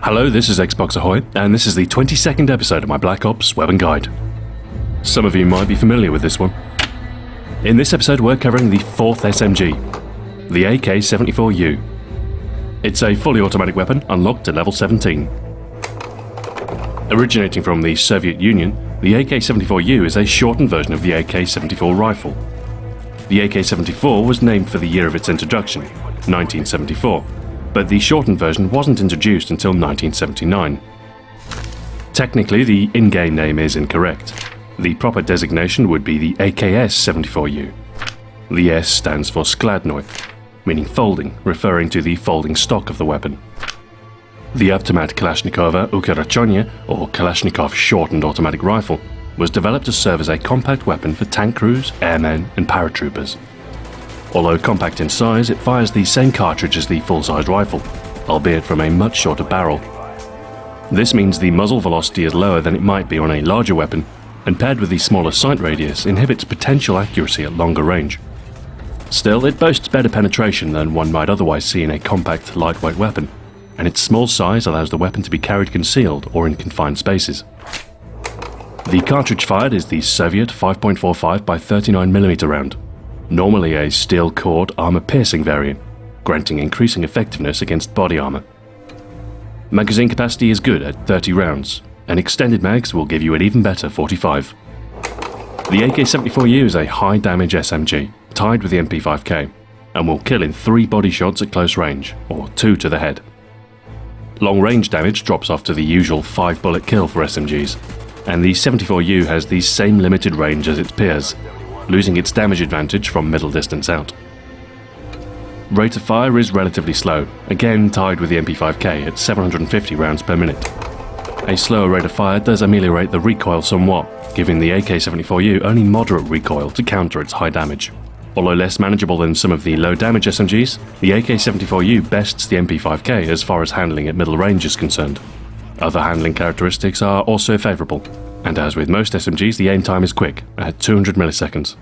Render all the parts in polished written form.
Hello, this is Xbox Ahoy, and this is the 22nd episode of my Black Ops Weapon Guide. Some of you might be familiar with this one. In this episode we're covering the 4th SMG, the AK74u. It's a fully automatic weapon unlocked at level 17. Originating from the Soviet Union, the AK74u is a shortened version of the AK-74 rifle. The AK-74 was named for the year of its introduction, 1974. But the shortened version wasn't introduced until 1979. Technically, the in-game name is incorrect. The proper designation would be the AKS74u. The S stands for skladnoy, meaning folding, referring to the folding stock of the weapon. The Automat Kalashnikova Ukarachonya, or Kalashnikov shortened automatic rifle, was developed to serve as a compact weapon for tank crews, airmen, and paratroopers. Although compact in size, it fires the same cartridge as the full-size rifle, albeit from a much shorter barrel. This means the muzzle velocity is lower than it might be on a larger weapon, and paired with the smaller sight radius inhibits potential accuracy at longer range. Still, it boasts better penetration than one might otherwise see in a compact, lightweight weapon, and its small size allows the weapon to be carried concealed or in confined spaces. The cartridge fired is the Soviet 5.45 by 39mm round. Normally a steel-cored, armor-piercing variant, granting increasing effectiveness against body armor. Magazine capacity is good at 30 rounds, and extended mags will give you an even better 45. The AK-74u is a high-damage SMG, tied with the MP5K, and will kill in 3 body shots at close range, or 2 to the head. Long-range damage drops off to the usual 5-bullet kill for SMGs, and the 74u has the same limited range as its peers, losing its damage advantage from middle distance out. Rate of fire is relatively slow, again tied with the MP5K at 750 rounds per minute. A slower rate of fire does ameliorate the recoil somewhat, giving the AK-74u only moderate recoil to counter its high damage. Although less manageable than some of the low damage SMGs, the AK-74u bests the MP5K as far as handling at middle range is concerned. Other handling characteristics are also favourable, and as with most SMGs, the aim time is quick, at 200 milliseconds.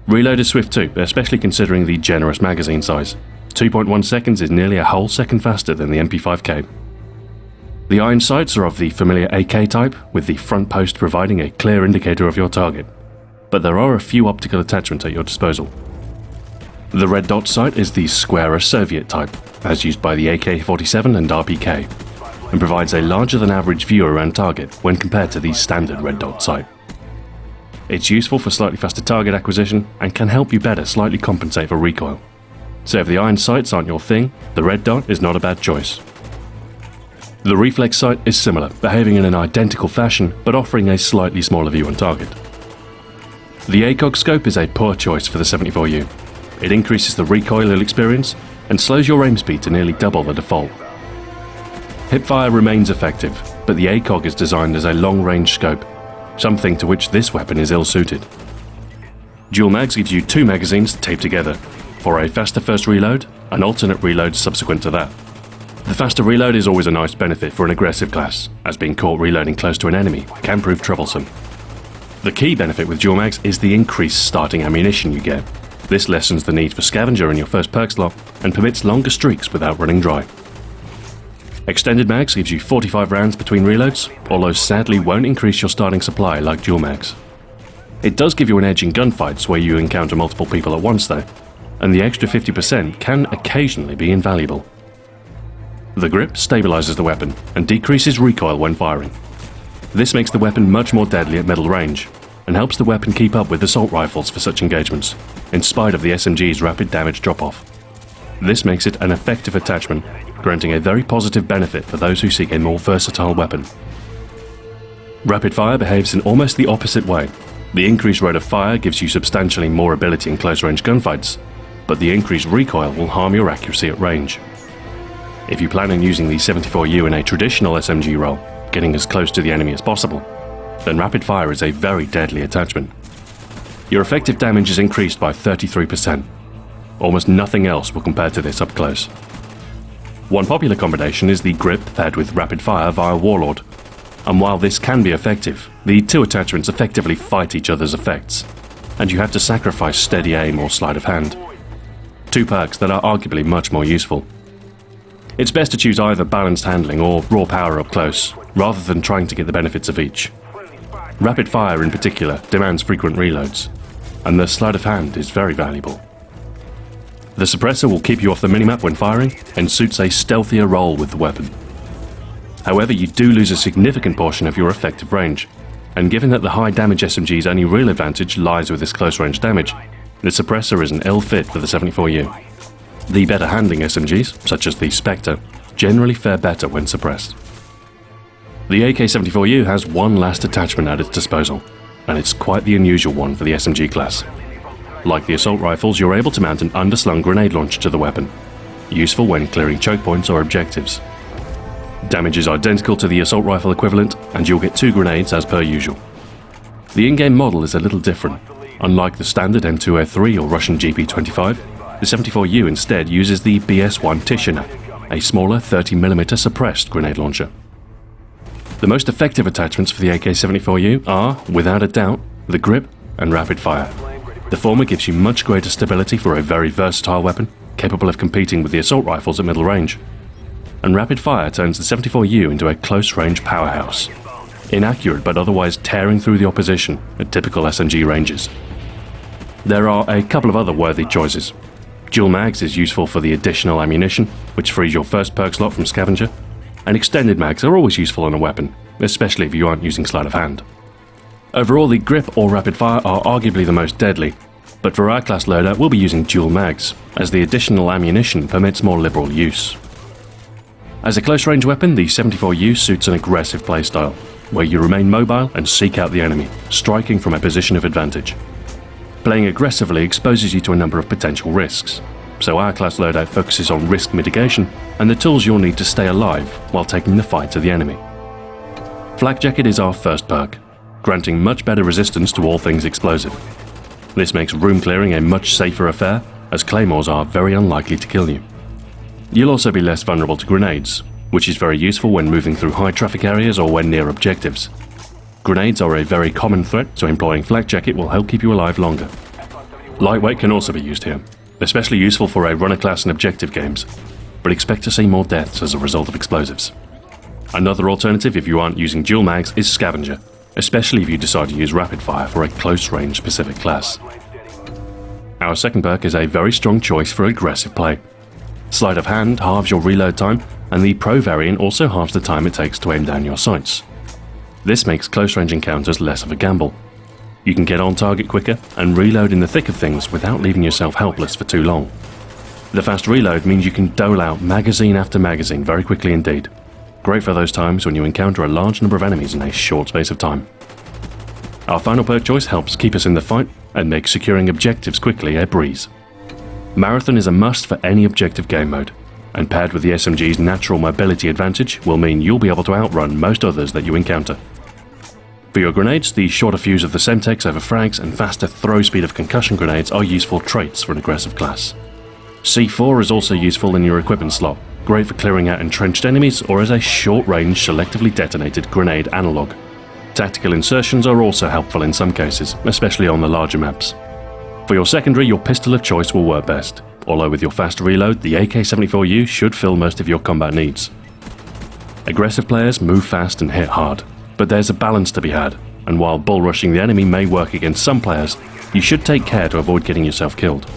Reload is swift too, especially considering the generous magazine size. 2.1 seconds is nearly a whole second faster than the MP5K. The iron sights are of the familiar AK type, with the front post providing a clear indicator of your target, but there are a few optical attachments at your disposal. The red dot sight is the squarer Soviet type, as used by the AK-47 and RPK, and provides a larger than average view around target when compared to the standard red dot sight. It's useful for slightly faster target acquisition and can help you better slightly compensate for recoil. So if the iron sights aren't your thing, the red dot is not a bad choice. The reflex sight is similar, behaving in an identical fashion but offering a slightly smaller view on target. The ACOG scope is a poor choice for the 74u. It increases the recoil you'll experience and slows your aim speed to nearly double the default. Hipfire remains effective, but the ACOG is designed as a long-range scope, something to which this weapon is ill-suited. Dual mags gives you 2 magazines taped together, for a faster first reload and alternate reloads subsequent to that. The faster reload is always a nice benefit for an aggressive class, as being caught reloading close to an enemy can prove troublesome. The key benefit with dual mags is the increased starting ammunition you get. This lessens the need for scavenger in your first perk slot and permits longer streaks without running dry. Extended mags gives you 45 rounds between reloads, although sadly won't increase your starting supply like dual mags. It does give you an edge in gunfights where you encounter multiple people at once though, and the extra 50% can occasionally be invaluable. The grip stabilizes the weapon and decreases recoil when firing. This makes the weapon much more deadly at middle range, and helps the weapon keep up with assault rifles for such engagements, in spite of the SMG's rapid damage drop-off. This makes it an effective attachment, granting a very positive benefit for those who seek a more versatile weapon. Rapid fire behaves in almost the opposite way. The increased rate of fire gives you substantially more ability in close-range gunfights, but the increased recoil will harm your accuracy at range. If you plan on using the 74u in a traditional SMG role, getting as close to the enemy as possible, then rapid fire is a very deadly attachment. Your effective damage is increased by 33%. Almost nothing else will compare to this up close. One popular combination is the grip paired with rapid fire via Warlord, and while this can be effective, the 2 attachments effectively fight each other's effects, and you have to sacrifice steady aim or sleight of hand. 2 perks that are arguably much more useful. It's best to choose either balanced handling or raw power up close, rather than trying to get the benefits of each. Rapid fire in particular demands frequent reloads, and the sleight of hand is very valuable. The suppressor will keep you off the minimap when firing and suits a stealthier role with the weapon. However, you do lose a significant portion of your effective range, and given that the high damage SMG's only real advantage lies with its close range damage, the suppressor is an ill fit for the 74U. The better handling SMGs, such as the Spectre, generally fare better when suppressed. The AK74u has one last attachment at its disposal, and it's quite the unusual one for the SMG class. Like the assault rifles, you're able to mount an underslung grenade launcher to the weapon, useful when clearing choke points or objectives. Damage is identical to the assault rifle equivalent, and you'll get 2 grenades as per usual. The in-game model is a little different. Unlike the standard M203 or Russian GP25, the 74U instead uses the BS1 Tishina, a smaller 30mm suppressed grenade launcher. The most effective attachments for the AK74U are, without a doubt, the grip and rapid fire. The former gives you much greater stability for a very versatile weapon, capable of competing with the assault rifles at middle range. And rapid fire turns the 74U into a close-range powerhouse, inaccurate but otherwise tearing through the opposition at typical SMG ranges. There are a couple of other worthy choices. Dual mags is useful for the additional ammunition, which frees your first perk slot from scavenger, and extended mags are always useful on a weapon, especially if you aren't using sleight of hand. Overall, the grip or rapid fire are arguably the most deadly, but for our class loadout we'll be using dual mags, as the additional ammunition permits more liberal use. As a close-range weapon, the 74U suits an aggressive playstyle, where you remain mobile and seek out the enemy, striking from a position of advantage. Playing aggressively exposes you to a number of potential risks, so our class loadout focuses on risk mitigation and the tools you'll need to stay alive while taking the fight to the enemy. Flak Jacket is our first perk, granting much better resistance to all things explosive. This makes room clearing a much safer affair, as claymores are very unlikely to kill you. You'll also be less vulnerable to grenades, which is very useful when moving through high traffic areas or when near objectives. Grenades are a very common threat, so employing Flak Jacket will help keep you alive longer. Lightweight can also be used here, especially useful for a runner class and objective games, but expect to see more deaths as a result of explosives. Another alternative if you aren't using dual mags is Scavenger, especially if you decide to use rapid fire for a close-range specific class. Our second perk is a very strong choice for aggressive play. Sleight of hand halves your reload time, and the Pro variant also halves the time it takes to aim down your sights. This makes close-range encounters less of a gamble. You can get on target quicker and reload in the thick of things without leaving yourself helpless for too long. The fast reload means you can dole out magazine after magazine very quickly indeed. Great for those times when you encounter a large number of enemies in a short space of time. Our final perk choice helps keep us in the fight and makes securing objectives quickly a breeze. Marathon is a must for any objective game mode, and paired with the SMG's natural mobility advantage will mean you'll be able to outrun most others that you encounter. For your grenades, the shorter fuse of the Semtex over frags and faster throw speed of concussion grenades are useful traits for an aggressive class. C4 is also useful in your equipment slot, great for clearing out entrenched enemies or as a short-range selectively detonated grenade analog. Tactical insertions are also helpful in some cases, especially on the larger maps. For your secondary, your pistol of choice will work best, although with your fast reload, the AK74U should fill most of your combat needs. Aggressive players move fast and hit hard, but there's a balance to be had, and while bull rushing the enemy may work against some players, you should take care to avoid getting yourself killed.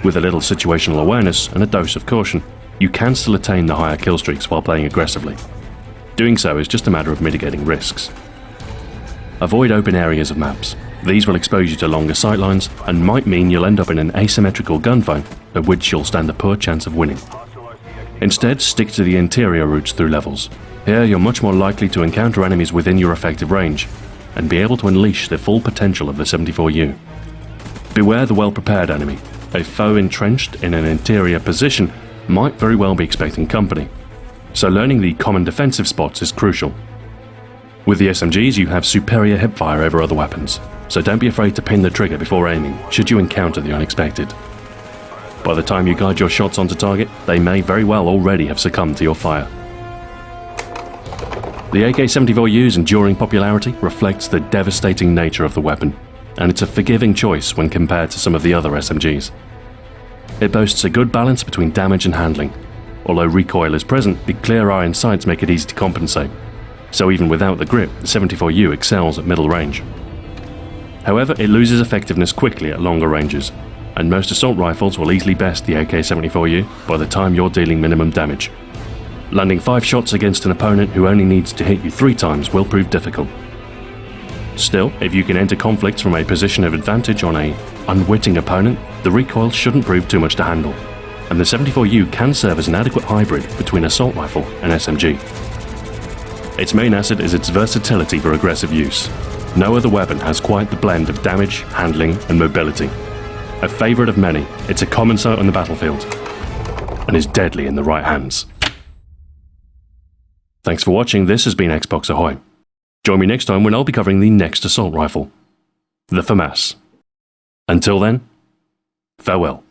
With a little situational awareness and a dose of caution, you can still attain the higher kill streaks while playing aggressively. Doing so is just a matter of mitigating risks. Avoid open areas of maps. These will expose you to longer sightlines and might mean you'll end up in an asymmetrical gunfight, at which you'll stand a poor chance of winning. Instead, stick to the interior routes through levels. Here, you're much more likely to encounter enemies within your effective range, and be able to unleash the full potential of the 74U. Beware the well-prepared enemy. A foe entrenched in an interior position might very well be expecting company, so learning the common defensive spots is crucial. With the SMGs, you have superior hipfire over other weapons, so don't be afraid to pin the trigger before aiming, should you encounter the unexpected. By the time you guide your shots onto target, they may very well already have succumbed to your fire. The AK74U's enduring popularity reflects the devastating nature of the weapon, and it's a forgiving choice when compared to some of the other SMGs. It boasts a good balance between damage and handling, Although recoil is present, the clear iron sights make it easy to compensate. So even without the grip, the 74u excels at middle range. However, it loses effectiveness quickly at longer ranges, and most assault rifles will easily best the AK74u by the time you're dealing minimum damage. Landing 5 shots against an opponent who only needs to hit you 3 times will prove difficult. Still, if you can enter conflicts from a position of advantage on an unwitting opponent, the recoil shouldn't prove too much to handle, and the 74u can serve as an adequate hybrid between assault rifle and SMG. Its main asset is its versatility for aggressive use. No other weapon has quite the blend of damage, handling, and mobility. A favourite of many, it's a common sight on the battlefield, and is deadly in the right hands. Thanks for watching. This has been Xbox Ahoy. Join me next time when I'll be covering the next assault rifle, the FAMAS. Until then, farewell.